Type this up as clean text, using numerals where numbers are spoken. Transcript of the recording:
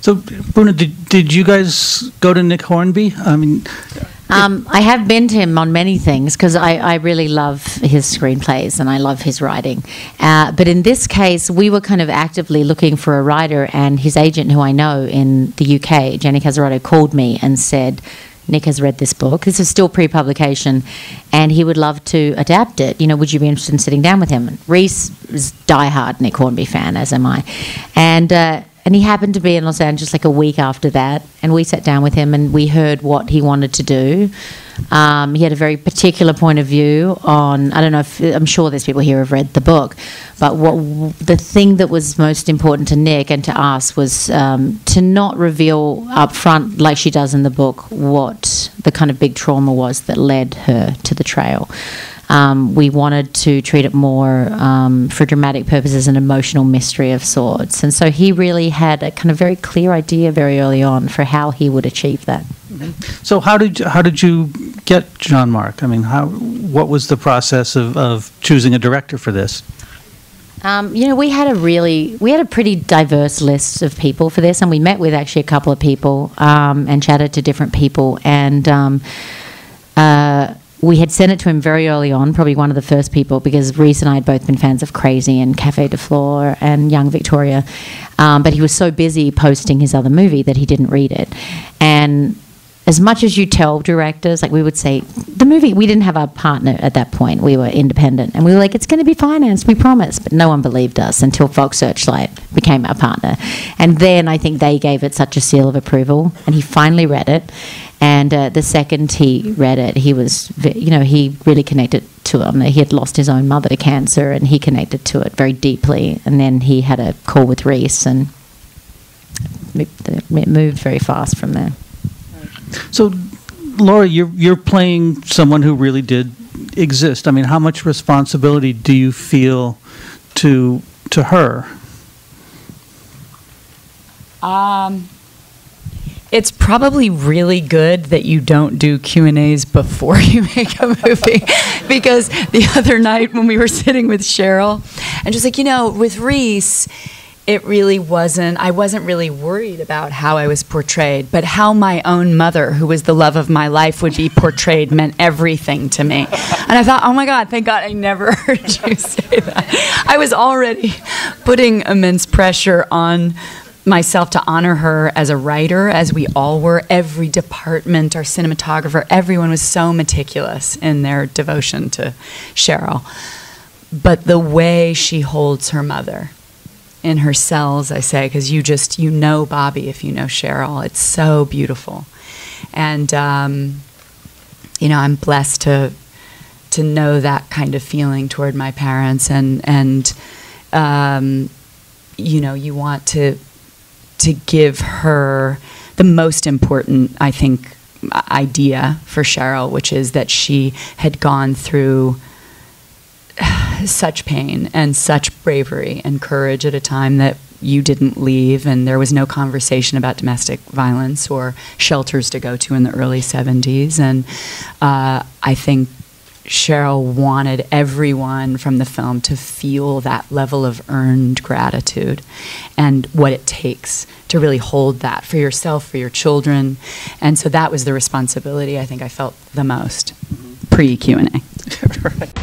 So, Bruna, did you guys go to Nick Hornby? I mean, I have been to him on many things because I really love his screenplays and I love his writing. But in this case, we were kind of actively looking for a writer, and his agent, who I know in the UK, Jenny Casaroto, called me and said, Nick has read this book. This is still pre-publication, and he would love to adapt it. You know, would you be interested in sitting down with him? And Reese is a diehard Nick Hornby fan, as am I. And he happened to be in Los Angeles like a week after that, and we sat down with him and we heard what he wanted to do. He had a very particular point of view on, I don't know if, I'm sure there's people here who have read the book, but the thing that was most important to Nick and to us was to not reveal up front, like she does in the book, what the kind of big trauma was that led her to the trail. We wanted to treat it more, for dramatic purposes, an emotional mystery of sorts. And so he really had a kind of very clear idea very early on for how he would achieve that. So how did you get Jean-Marc? I mean, what was the process of choosing a director for this? You know, we had a pretty diverse list of people for this, and we met with actually a couple of people and chatted to different people, and we had sent it to him very early on, probably one of the first people, because Reese and I had both been fans of Crazy and Café de Flore and Young Victoria. But he was so busy posting his other movie that he didn't read it. And as much as you tell directors, like we would say, the movie, we didn't have a partner at that point. We were independent. And we were like, it's going to be financed, we promise. But no one believed us until Fox Searchlight became our partner. And then I think they gave it such a seal of approval. And he finally read it. And the second he read it, he was, you know, he really connected to it. He had lost his own mother to cancer, and he connected to it very deeply. And then he had a call with Reese, and it moved very fast from there. So, Laura, you're playing someone who really did exist. I mean, how much responsibility do you feel to her? It's probably really good that you don't do Q&As before you make a movie, because the other night when we were sitting with Cheryl, and just like, you know, with Reese, it really wasn't, I wasn't really worried about how I was portrayed, but how my own mother, who was the love of my life, would be portrayed meant everything to me. And I thought, oh my God, thank God I never heard you say that. I was already putting immense pressure on myself to honor her as a writer, as we all were. Every department, our cinematographer, everyone was so meticulous in their devotion to Cheryl. But the way she holds her mother in her cells, I say, because you know Bobby if you know Cheryl. It's so beautiful. And, you know, I'm blessed to know that kind of feeling toward my parents. And you know, you want to give her the most important, I think, idea for Cheryl, which is that she had gone through such pain and such bravery and courage at a time that you didn't leave, and there was no conversation about domestic violence or shelters to go to in the early 70s. And I think Cheryl wanted everyone from the film to feel that level of earned gratitude and what it takes to really hold that for yourself, for your children. And so that was the responsibility I think I felt the most pre-Q&A. Right.